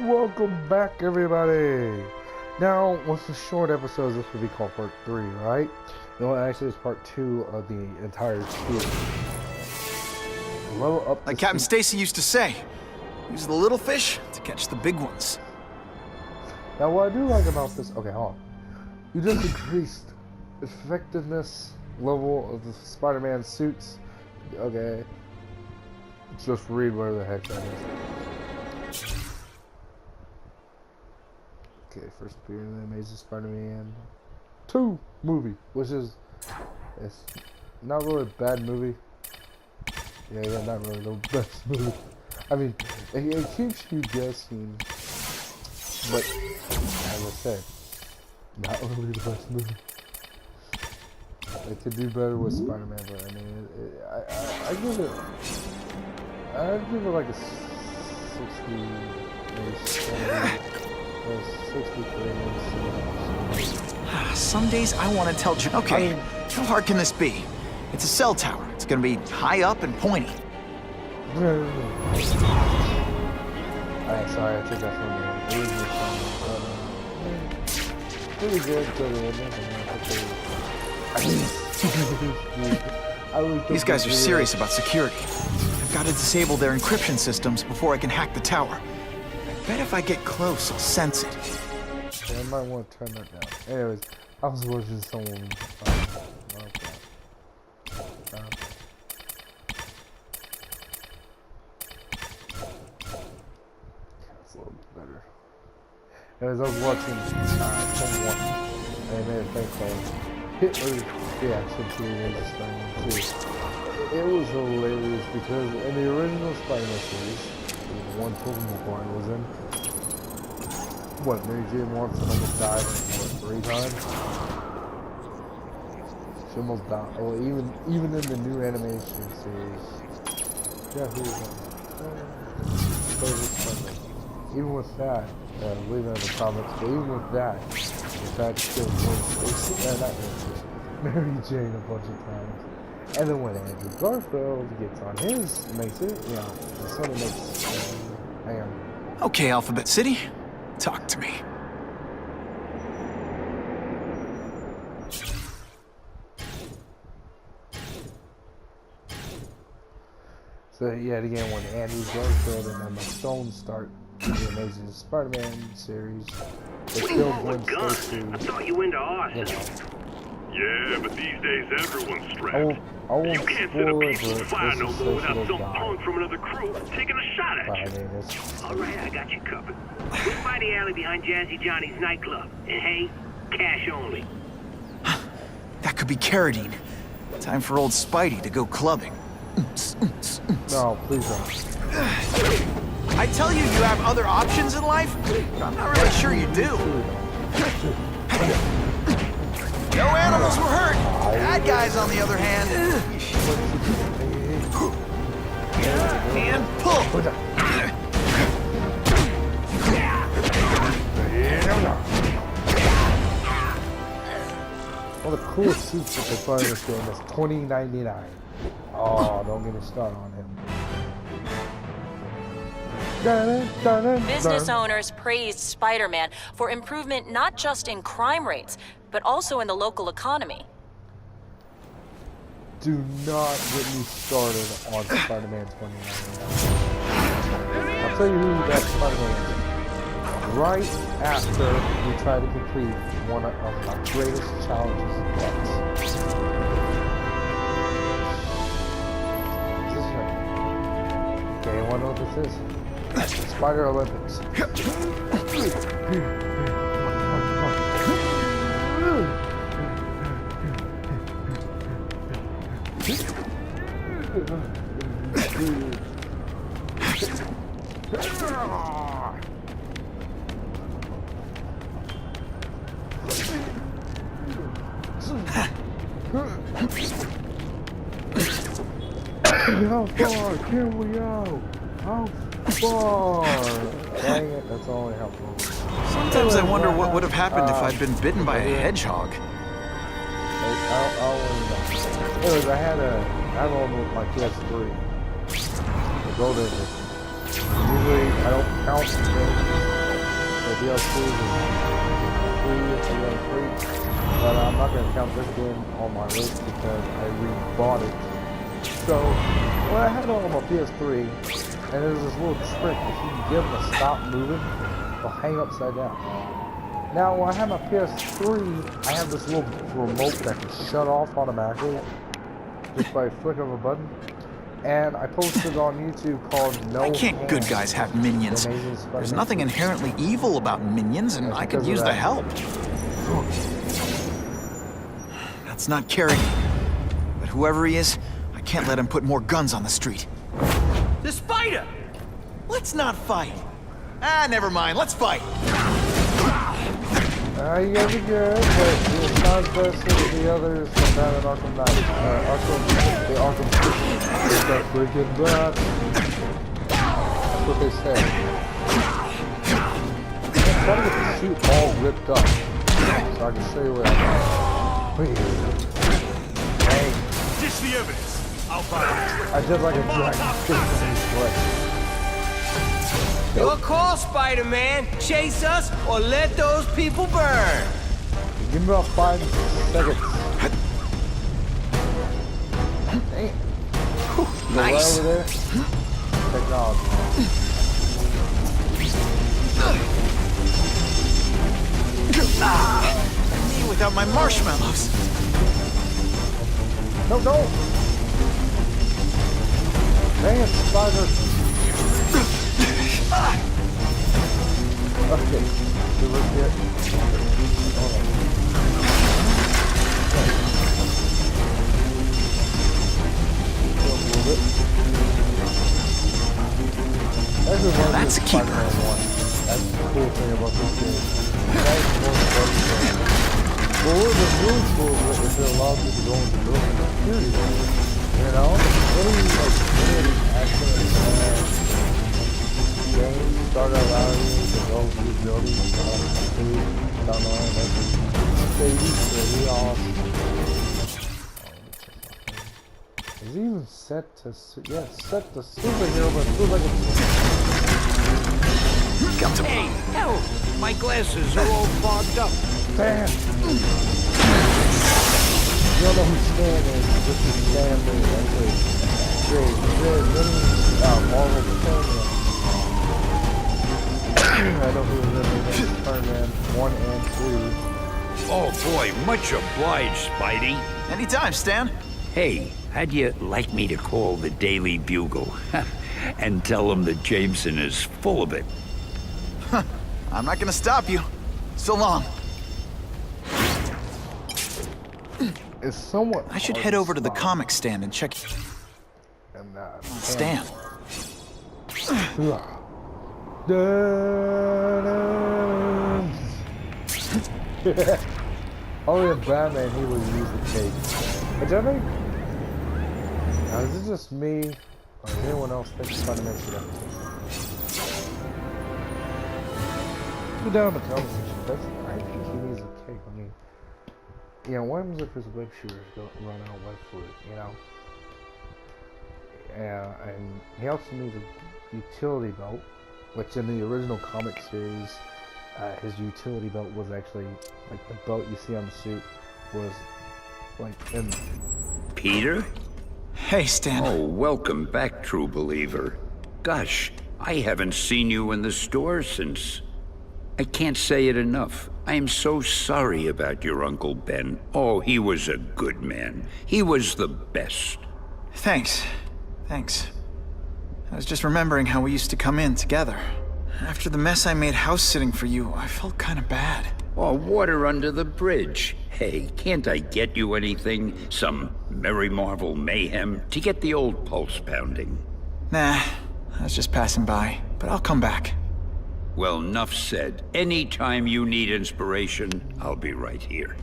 Welcome back, everybody. Now, what's the short episodes? This would be called part 3, right? No, actually, it's part 2 of the entire series. Level up. Like Captain Stacy used to say, use the little fish to catch the big ones. Now, what I do like about this, okay, hold on. You just increased effectiveness level of the Spider-Man suits. Okay. Just read whatever the heck that is. Okay, first appearing in the Amazing Spider-Man 2 movie, which is, it's not really a bad movie. Yeah, not really the best movie. I mean, it keeps you guessing, but as I said, not really the best movie. It could do better with Spider-Man, but I mean, I'd give it like a 60, maybe 70, 63, maybe 70. Some days I want to tell Jim. Okay, how hard can this be? It's a cell tower. It's gonna be high up and pointy. Alright, sorry, I took that from the original song. Pretty good till the end. These guys are serious about security. I've got to disable their encryption systems before I can hack the tower. I bet if I get close, I'll sense it. Yeah, I might want to turn that down. Anyways, I was watching someone. That's a little bit better. Anyways, I was watching someone, and they made a thing called Hitler's reaction to the Amazing Spider-Man 2. It was hilarious because in the original Spider-Man series, the one Tobey Maguire was in, what, Mary Jane Watson almost died, what, 3 times? She almost died. Well, even in the new animation series. Yeah, who was that? Even with that, leave it in the comments, but even with that, the fact still Mary Jane a bunch of times. And then when Andrew Garfield gets on his, makes it, you know, it sort of makes, hang on. Okay, Alphabet City, talk to me. So yet again, when Andrew Garfield and Emma Stone start the Amazing Spider-Man series, they still Gwen Stacy. I thought you into art. You know. Yeah, but these days everyone's strapped. I won't You can't set a spoil it, peaceful but fire no more without some die. punk from another crew taking a shot at you. All right, I got you covered. We're by the alley behind Jazzy Johnny's nightclub. And hey, cash only. That could be Carradine. Time for old Spidey to go clubbing. No, please don't. I tell you, you have other options in life, but I'm not really sure you do. No animals were hurt. Bad guys, on the other hand. And pull. One of the coolest suits that they find in this game is $20.99. Oh, don't get me started on him. Business owners praised Spider-Man for improvement not just in crime rates, but also in the local economy. Do not get me started on Spider-Man 2099. I'll tell you who that Spider-Man is. Right after we try to complete one of my greatest challenges yet. Okay, you wanna know what this is? Spider Olympics. How far can we go? How far? Dang it, that's only how far. Sometimes I wonder what would have happened if I'd been bitten by a hedgehog. Anyways, I had one with my PS3. The Golden Edition. Usually I don't count things the DLCs is free, but I'm not going to count this game on my list because I rebought it. So, when I had it on my PS3, and there's this little trick, if you can get them to stop moving, they'll hang upside down. Now, when I have my PS3, I have this little remote that can shut off automatically, just by a flick of a button. And I posted on YouTube called No Why can't Hands, good guys have minions? the Amazing Spider-Man There's nothing 2. inherently evil about minions, and That's I could because of use the that. help. That's not Kerry. But whoever he is, I can't let him put more guns on the street. The spider! Let's not fight. Ah, never mind. Let's fight. You guys are good, but it's not as best as the others from Batman Arkham Knight. The Arkham City. They start freaking back. That's what they say. I'm trying to get the suit all ripped up, so I can show you what I got. Please. Hey. Dish the evidence. I'll find I did like a dragon. Your call, Spider-Man. Chase us or let those people burn. Give me about 5 seconds. Damn. Nice. Right over there. Technology. Me without my marshmallows. No, no! Dang it, spider! Okay, so let's get... Hold on. A little bit. That's a keeper. That's the cool thing about this game. That's more fun. Well, one of the really cool is it allows you to go into building security. You know? Any action games start allowing you to go through buildings without knowing that it's awesome. Is he even set to set to superhero, but it feels like it's Hey, help! My glasses are all fogged up. Damn! You don't know who Stan is, this is Stan Lee, that's it. Great, Marvel Spider-Man. I know who is in Spider-Man 1 and 2. Oh boy, much obliged, Spidey. Anytime, Stan. Hey, how'd you like me to call the Daily Bugle and tell them that Jameson is full of it? I'm not gonna stop you. So long. It's somewhat I should hard head over to the stop. comic stand and check And, Stan. Only in Batman he would use the cape. Which I think... Now, is it just me, or does anyone else think Spider-Man should have a cape? Put down in the comment section. I think he needs a cape. I mean, you know, what happens if his web shooters run out of web fluid, you know? Yeah, and he also needs a utility belt, which in the original comic series, his utility belt was actually, like the belt you see on the suit was, like, in... Peter? Hey, Stan. Oh, welcome back, true believer. Gosh, I haven't seen you in the store since... I can't say it enough. I am so sorry about your Uncle Ben. Oh, he was a good man. He was the best. Thanks. I was just remembering how we used to come in together. After the mess I made house sitting for you, I felt kind of bad. Oh, water under the bridge. Hey, can't I get you anything? Some Merry Marvel mayhem to get the old pulse pounding? Nah, I was just passing by, but I'll come back. Well, enough said. Anytime you need inspiration, I'll be right here.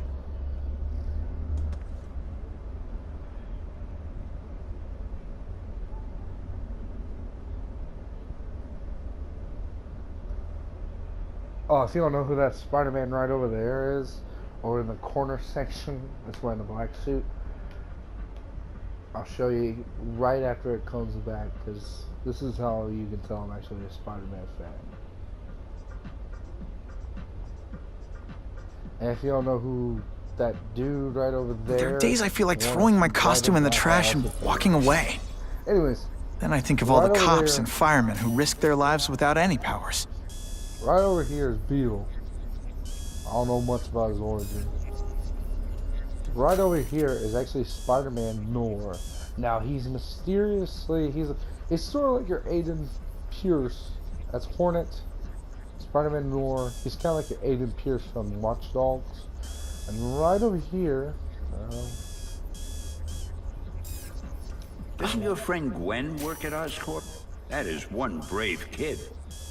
Oh, if you don't know who that Spider-Man right over there is, or in the corner section, that's wearing the black suit, I'll show you right after it comes back, because this is how you can tell I'm actually a Spider-Man fan. And if you don't know who that dude right over there... There are days I feel like throwing my costume in the trash and walking away. Anyways. Then I think of all the cops and firemen who risk their lives without any powers. Right over here is Beetle. I don't know much about his origin. Right over here is actually Spider-Man Noir. Now he's mysteriously, he's sort of like your Aiden Pierce. That's Hornet. Spider-Man Noir. He's kind of like your Aiden Pierce from Watch Dogs. And right over here, doesn't your friend Gwen work at Oscorp? That is one brave kid.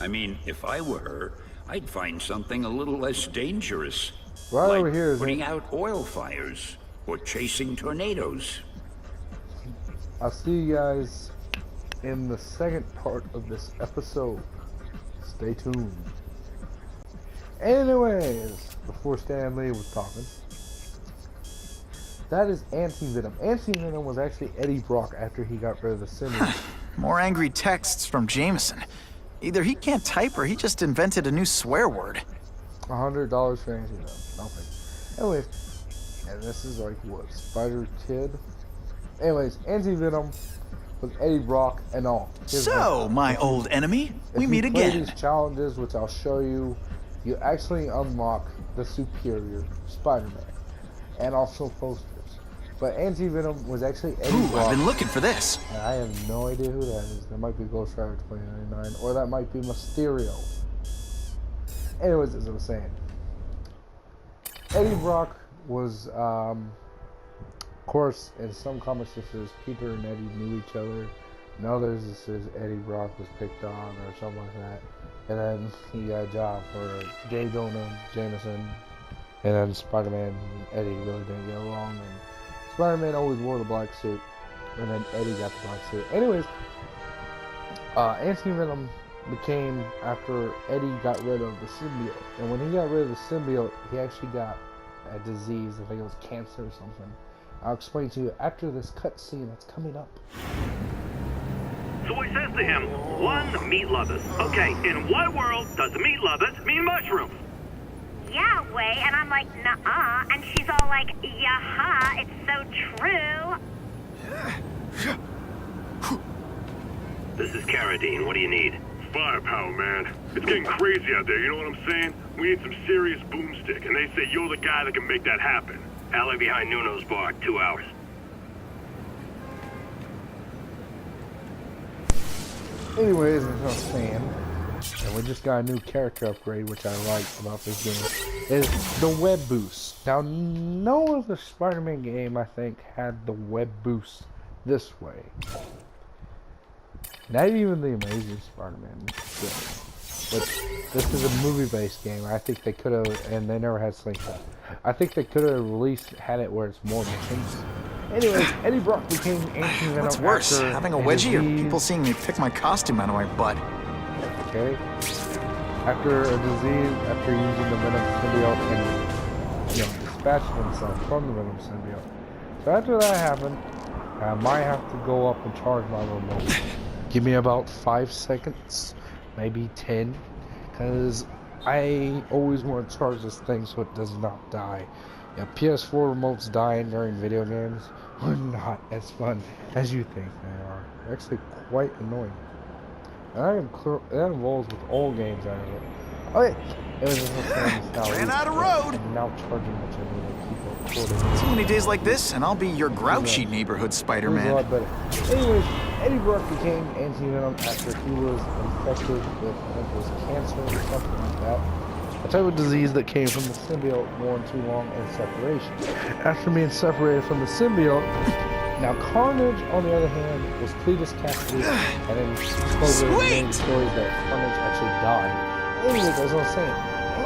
I mean, if I were her, I'd find something a little less dangerous. Right like over here is putting out oil fires or chasing tornadoes. I'll see you guys in the second part of this episode. Stay tuned. Anyways, before Stan Lee was talking, that is Anti-Venom. Anti-Venom was actually Eddie Brock after he got rid of the symbiote. More angry texts from Jameson. Either he can't type or he just invented a new swear word. $100 for Anti-Venom. Nothing. Anyways, and this is like what, Spider Kid? Anyways, Anti-Venom with Eddie Brock and all. So, my old enemy, we meet again. If you play these challenges, which I'll show you, you actually unlock the superior Spider-Man. And also posters. But Anti-Venom was actually Eddie Brock. I've been looking for this. And I have no idea who that is. That might be Ghost Rider 2099, or that might be Mysterio. Anyways, as I was saying, Eddie Brock was, of course, in some comics this is Peter and Eddie knew each other. In others this is Eddie Brock was picked on or something like that. And then he got a job for J. Jonah Jameson. And then Spider-Man and Eddie really didn't get along. And Spider-Man always wore the black suit. And then Eddie got the black suit. Anyways, Anti-Venom became after Eddie got rid of the symbiote. And when he got rid of the symbiote, he actually got a disease. I think it was cancer or something. I'll explain to you after this cutscene that's coming up. So he says to him, one meat lovers. Okay, in what world does meat lovers mean mushrooms? Yahweh, and I'm like, nuh-uh, and she's all like, yaha, it's so true. This is Carradine, what do you need? Firepower, man. It's getting crazy out there, you know what I'm saying? We need some serious boomstick, and they say you're the guy that can make that happen. Alley behind Nuno's bar, 2 hours. Anyways, as I was saying, and we just got a new character upgrade, which I like about this game, is the web boost. Now, no other Spider-Man game, I think, had the web boost this way. Not even the Amazing Spider-Man game. But this is a movie-based game. I think they could have, and they never had Slingshot. I think they could have had it where it's more missions. Anyways, Eddie Brock became Anti-Venom. What's worse, having a wedgie or people seeing me pick my costume out of my butt? Okay. After a disease, after using the Venom symbiote and, dispatching himself from the Venom symbiote. So after that happened, I might have to go up and charge my remote. Give me about 5 seconds, maybe 10, because I always want to charge this thing so it does not die. Yeah, PS4 remotes dying during video games are not as fun as you think they are. They're actually quite annoying. And that involves with all games out of it. Okay, it was just ran out of road. I'm now charging much I need to keep recording. So many days like this, and I'll be your grouchy neighborhood Spider-Man. A lot better. Anyways, Eddie Brock became Anti-Venom after he was infected with, I think it was cancer or something like that. A type of disease that came from the symbiote worn too long in separation. After being separated from the symbiote, now Carnage, on the other hand, was Cletus Cassidy, and then supposedly the stories that Carnage actually died. Anyways, as I was saying,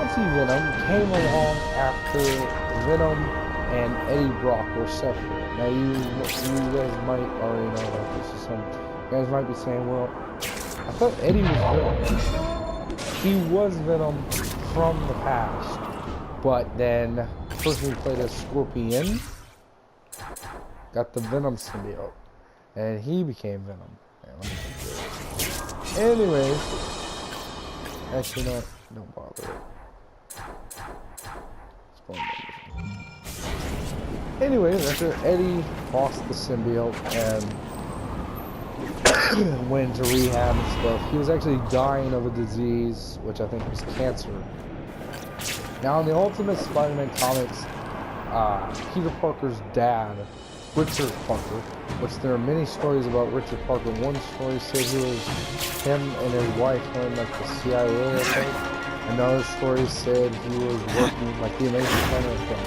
Anti-Venom came along after Venom and Eddie Brock were separated. Now you guys might already know about this. You guys might be saying, well, I thought Eddie was Venom. He was Venom from the past, but then the person who played as Scorpion got the Venom symbiote, and he became Venom. Anyways, actually no, don't bother it. fun. Anyway, after Eddie lost the symbiote and went to rehab and stuff, he was actually dying of a disease, which I think was cancer. Now, in the Ultimate Spider-Man comics, Peter Parker's dad, Richard Parker, which there are many stories about Richard Parker. One story said he was him and his wife were in like the CIA or something. Another story said he was working like the Amazing Spider-Man film.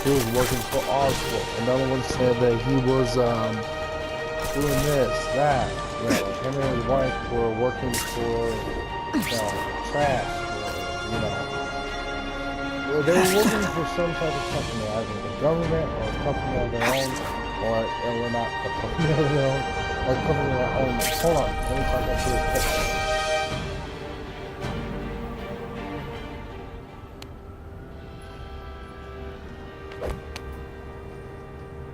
He was working for Oswald. Another one said that he was doing this, that. You know, him and his wife were working for trash, or, they were working for some type of company, either the government or a company of their own, or not a company of their own, or a company of their own. Hold on, let me talk about this picture.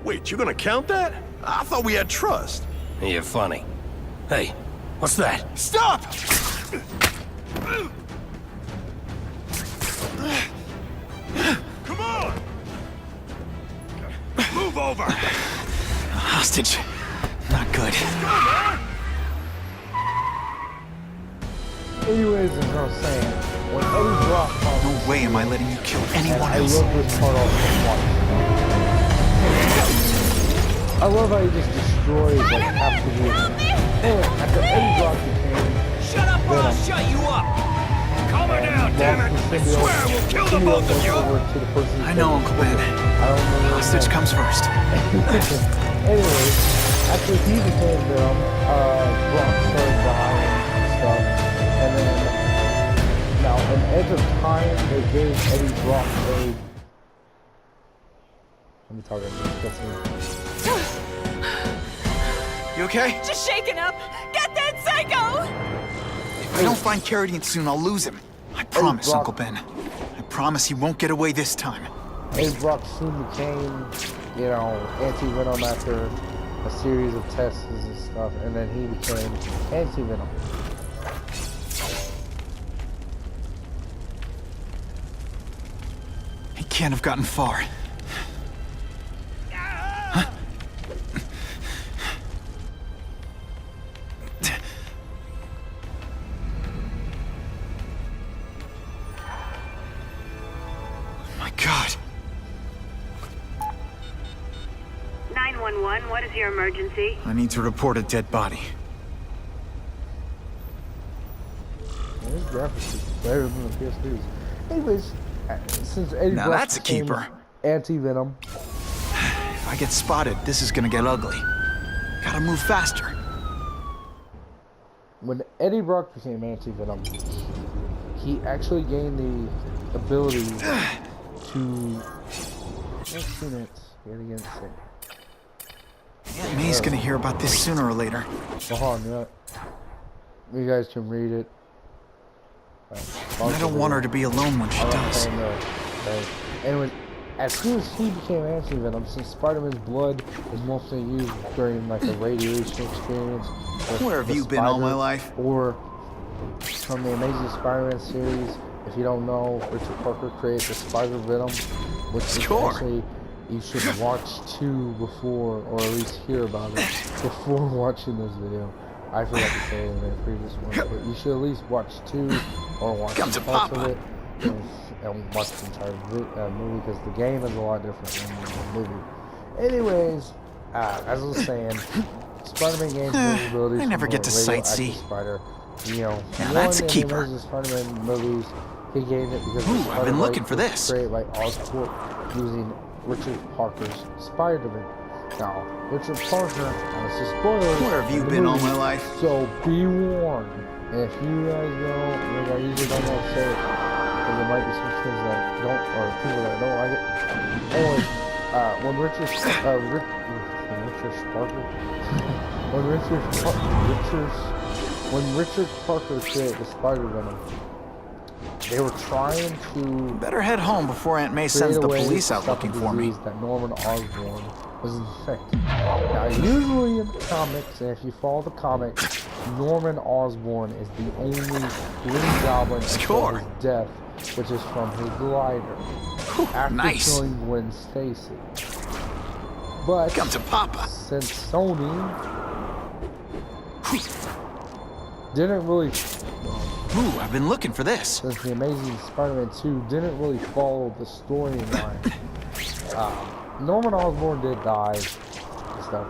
Wait, you gonna count that? I thought we had trust. You're funny. Hey, what's that? Stop! Come on! Move over! Hostage. Not good. Anyways, as I was saying, when Eddie Brock comes, No way am I letting you kill anyone I else. love this part off the watch. I love how he just destroys like half the world. Anyway, after Eddie Brock became Shut up or I'll shut you up! Calm her down, damn it! I swear we'll kill the both of you! I know, Uncle Ben. Hostage comes first. Anyway, after he became Venom, Brock started dying and stuff. And then, now, in Edge of Time, they gave Eddie Brock a... Let me talk about this. You okay? Just shaken up. Get that psycho! If I don't find Carradine soon, I'll lose him. I promise, Brock. Uncle Ben. I promise he won't get away this time. Eddie Brock soon became, anti-Venom after a series of tests and stuff, and then he became anti-Venom. He can't have gotten far. God. 911, what is your emergency? I need to report a dead body. His graphics is better than the PS2's. Anyways, since Eddie Now Brock that's a became keeper. Anti-Venom, If I get spotted, this is gonna get ugly. Gotta move faster. when Eddie Brock became Anti-Venom, he actually gained the ability to... Next 2 minutes, yet again, sick. Aunt May's gonna hear about this sooner or later. Hold on, you guys can read it. I don't want her to be alone when she does. Anyway, as soon as he became Anti-Venom, since Spider-Man's blood is mostly used during like a radiation experience. Where have you been all my life? Or from the Amazing Spider-Man series, if you don't know, Richard Parker created the Spider-Venom, which is actually, you should watch 2 before, or at least hear about it before watching this video. I feel like I said it in the previous one, but you should at least watch 2 or watch parts of it and watch the entire movie, because the game is a lot different than the movie. Anyways, as I was saying, Spider-Man gains abilities. I never get to sightsee. Spider. That's a keeper. In the Spider-Man movies, he gained it because I've been looking for this. Created by Oscorp using Richard Parker's Spider-Man. Now, Richard Parker, and it's a spoiler. Where have you been all my life? So be warned. And if you guys don't, I usually don't want to say it, because there might be some things that don't, or people that don't like it. Anyway, when Richard Parker created the Spider-Venom, they were trying to Better head home before Aunt May sends the police out looking for me. that Norman Osborn was infected. Now, usually in the comics, and if you follow the comics, Norman Osborn is the only Green Goblin until his death, which is from his glider. after nice. killing Gwen Stacy. But Come to Papa. since Sony didn't really, Ooh, I've been looking for this. since the Amazing Spider-Man 2 didn't really follow the storyline, Norman Osborn did die and stuff,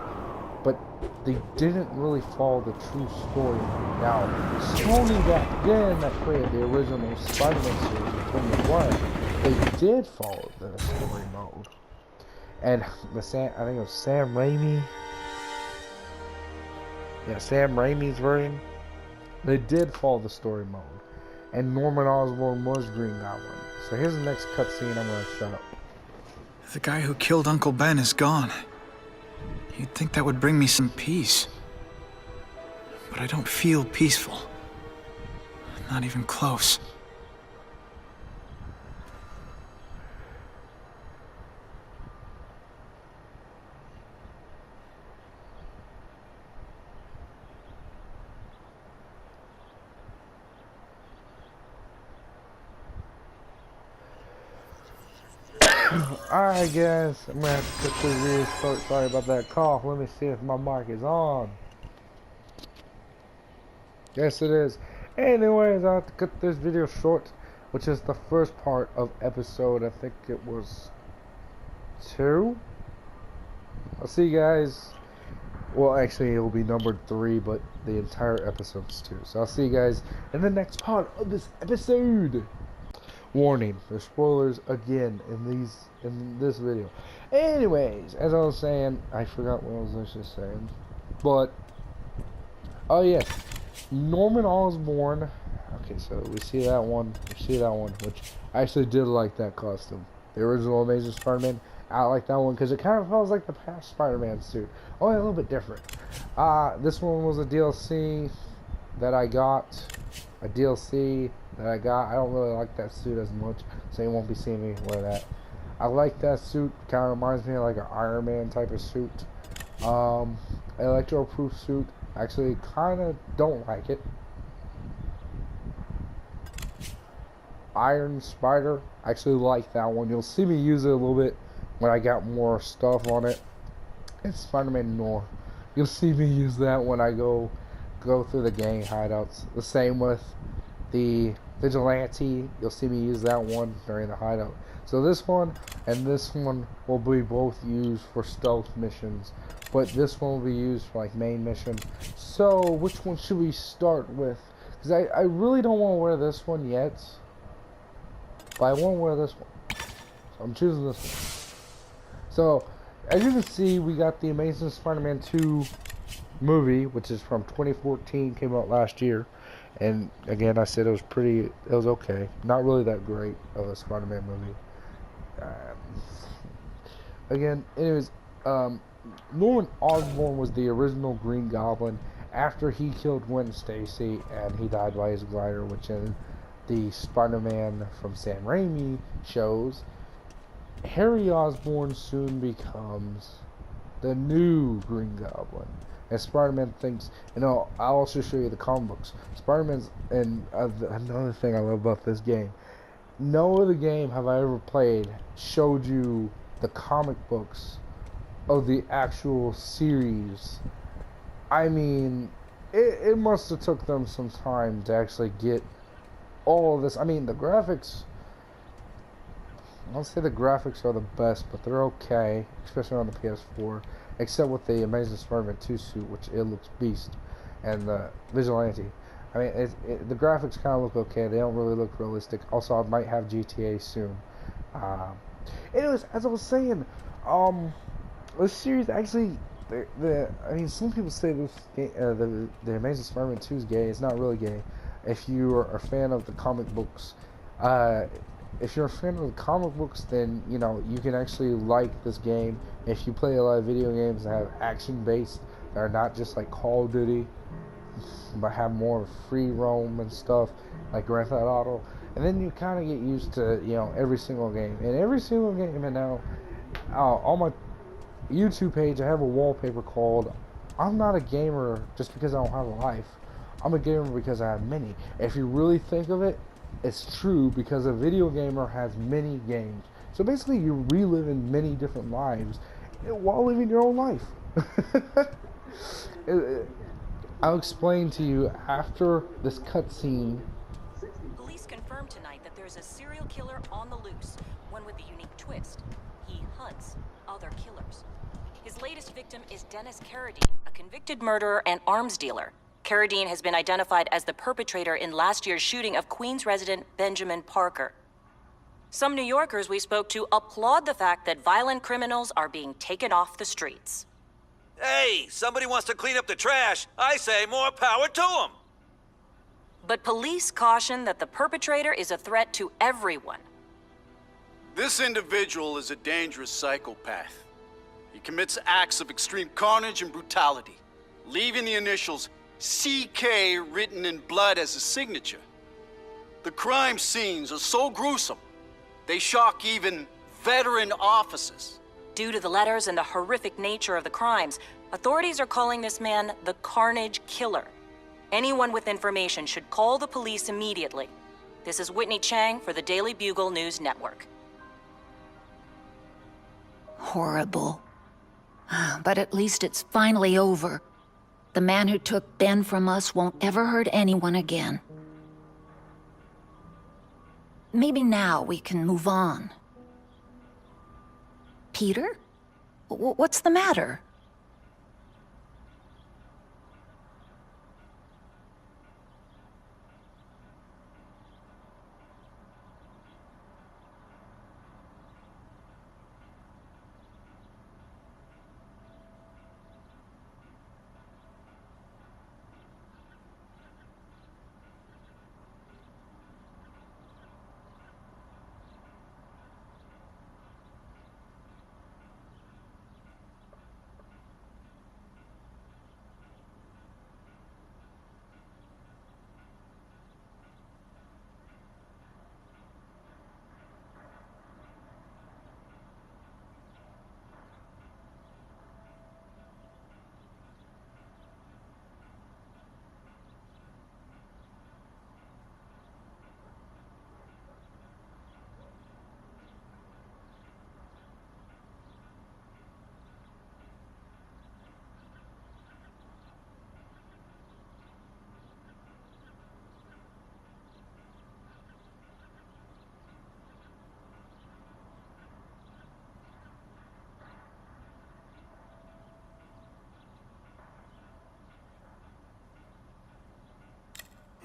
but they didn't really follow the true story. Now, Sony back then that created the original Spider-Man series in 2021, they did follow the story mode. And I think it was Sam Raimi. Yeah, Sam Raimi's version. They did follow the story mode. And Norman Osborn was Green Goblin. So here's the next cutscene. I'm gonna shut up. The guy who killed Uncle Ben is gone. You'd think that would bring me some peace. But I don't feel peaceful. Not even close. Alright guys, I'm gonna have to cut this video short. Sorry about that cough. Let me see if my mic is on. Yes it is. Anyways, I have to cut this video short, which is the first part of episode, I think it was 2. I'll see you guys. Well, actually, it will be numbered 3, but the entire episode's 2. So I'll see you guys in the next part of this episode. Warning, there's spoilers again in this video. Anyways, as I was saying, I forgot what I was just saying. But oh yes, Norman Osborn. Okay, so we see that one, which I actually did like that costume. The original Amazing Spider-Man. I like that one because it kind of feels like the past Spider-Man suit. Only a little bit different. This one was a DLC that I got. I don't really like that suit as much, so you won't be seeing me wear that. I like that suit. Kind of reminds me of like an Iron Man type of suit. Electro-proof suit. Actually, kind of don't like it. Iron Spider. Actually like that one. You'll see me use it a little bit when I got more stuff on it. It's Spider-Man Noir. You'll see me use that when I go through the gang hideouts. The same with the Vigilante. You'll see me use that one during the hideout. So this one and this one will be both used for stealth missions, but this one will be used for like main mission. So which one should we start with? Because I really don't want to wear this one yet, but I want to wear this one. So I'm choosing this one. So as you can see, we got the Amazing Spider-Man 2 movie, which is from 2014, came out last year. And again, I said it was okay. Not really that great of a Spider-Man movie. Again, anyways, Norman Osborn was the original Green Goblin after he killed Gwen Stacy and he died by his glider, which in the Spider-Man from Sam Raimi shows, Harry Osborn soon becomes the new Green Goblin. And Spider-Man thinks, I'll also show you the comic books. Spider-Man's, and another thing I love about this game, no other game have I ever played showed you the comic books of the actual series. I mean, it must have took them some time to actually get all of this. I mean, the graphics, I don't say the graphics are the best, but they're okay, especially on the PS4. Except with the Amazing Spider-Man 2 suit, which it looks beast, and the Vigilante. I mean, the graphics kind of look okay. They don't really look realistic. Also, I might have GTA soon. Anyways, as I was saying, this series actually, I mean, some people say this the Amazing Spider-Man 2 is gay. It's not really gay. If you are a fan of the comic books, if you're a fan of the comic books, then you can actually like this game. If you play a lot of video games that have action-based, that are not just like Call of Duty, but have more free roam and stuff, like Grand Theft Auto, and then you kind of get used to every single game. And every single game, and now on my YouTube page, I have a wallpaper called "I'm not a gamer just because I don't have a life. I'm a gamer because I have many." If you really think of it, it's true, because a video gamer has many games. So basically, you're reliving many different lives while living your own life. I'll explain to you after this cutscene. Police confirmed tonight that there's a serial killer on the loose, one with a unique twist. He hunts other killers. His latest victim is Dennis Carradine, a convicted murderer and arms dealer. Carradine has been identified as the perpetrator in last year's shooting of Queens resident Benjamin Parker. Some New Yorkers we spoke to applaud the fact that violent criminals are being taken off the streets. Hey, somebody wants to clean up the trash. I say more power to them. But police caution that the perpetrator is a threat to everyone. This individual is a dangerous psychopath. He commits acts of extreme carnage and brutality, leaving the initials CK written in blood as a signature. The crime scenes are so gruesome, they shock even veteran officers. Due to the letters and the horrific nature of the crimes, authorities are calling this man the Carnage Killer. Anyone with information should call the police immediately. This is Whitney Chang for the Daily Bugle News Network. Horrible. But at least it's finally over. The man who took Ben from us won't ever hurt anyone again. Maybe now we can move on. Peter? What's the matter?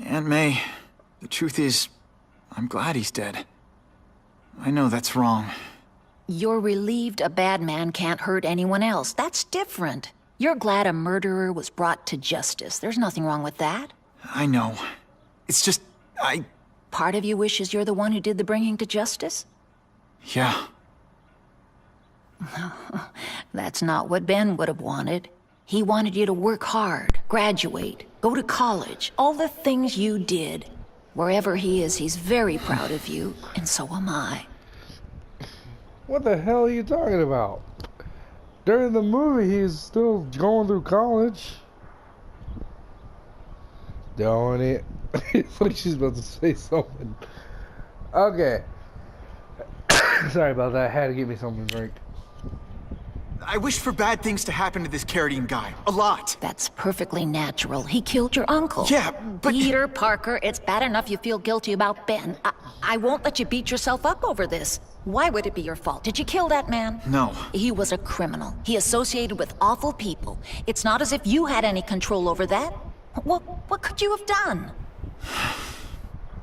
Aunt May, the truth is, I'm glad he's dead. I know that's wrong. You're relieved a bad man can't hurt anyone else. That's different. You're glad a murderer was brought to justice. There's nothing wrong with that. I know. It's just, Part of you wishes you're the one who did the bringing to justice? Yeah. That's not what Ben would have wanted. He wanted you to work hard, graduate, go to college, all the things you did. Wherever he is, he's very proud of you, and so am I. What the hell are you talking about? During the movie, he's still going through college. Darn it. It's like she's about to say something. Okay. Sorry about that. I had to get me something to drink. I wished for bad things to happen to this Carradine guy. A lot. That's perfectly natural. He killed your uncle. Yeah, but... Peter Parker, it's bad enough you feel guilty about Ben. I won't let you beat yourself up over this. Why would it be your fault? Did you kill that man? No. He was a criminal. He associated with awful people. It's not as if you had any control over that. What could you have done?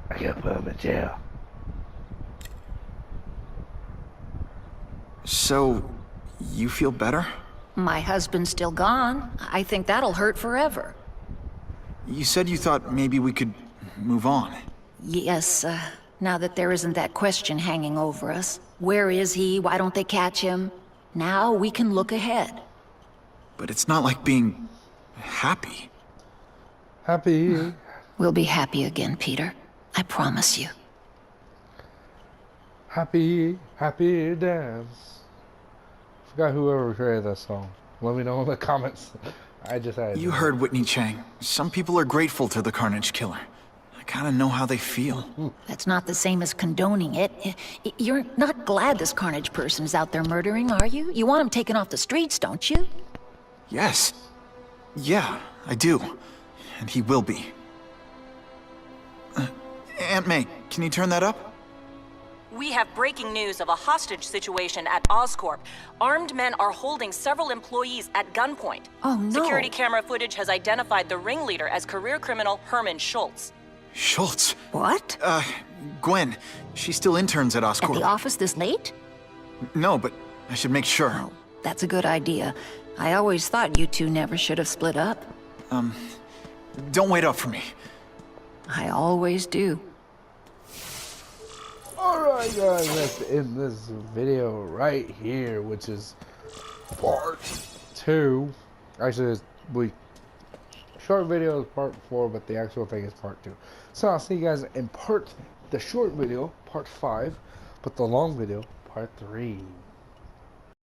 I got put him in jail. So, you feel better? My husband's still gone. I think that'll hurt forever. You said you thought maybe we could move on. Yes, now that there isn't that question hanging over us. Where is he? Why don't they catch him? Now we can look ahead. But it's not like being happy. Happy. We'll be happy again, Peter. I promise you. Happy dance. Forgot whoever created that song. Let me know in the comments. I just had. You heard Whitney Chang. Some people are grateful to the Carnage Killer. I kind of know how they feel. That's not the same as condoning it. You're not glad this Carnage person's out there murdering, are you? You want him taken off the streets, don't you? Yes. Yeah, I do. And he will be. Aunt May, can you turn that up? We have breaking news of a hostage situation at Oscorp. Armed men are holding several employees at gunpoint. Oh, no. Security camera footage has identified the ringleader as career criminal Herman Schultz. Schultz? What? Gwen. She still interns at Oscorp. At the office this late? No, but I should make sure. Oh, that's a good idea. I always thought you two never should have split up. Don't wait up for me. I always do. Alright guys, let's end this video right here, which is part 2. Actually, short video is part 4, but the actual thing is part 2. So I'll see you guys in the short video, part 5, but the long video, part 3.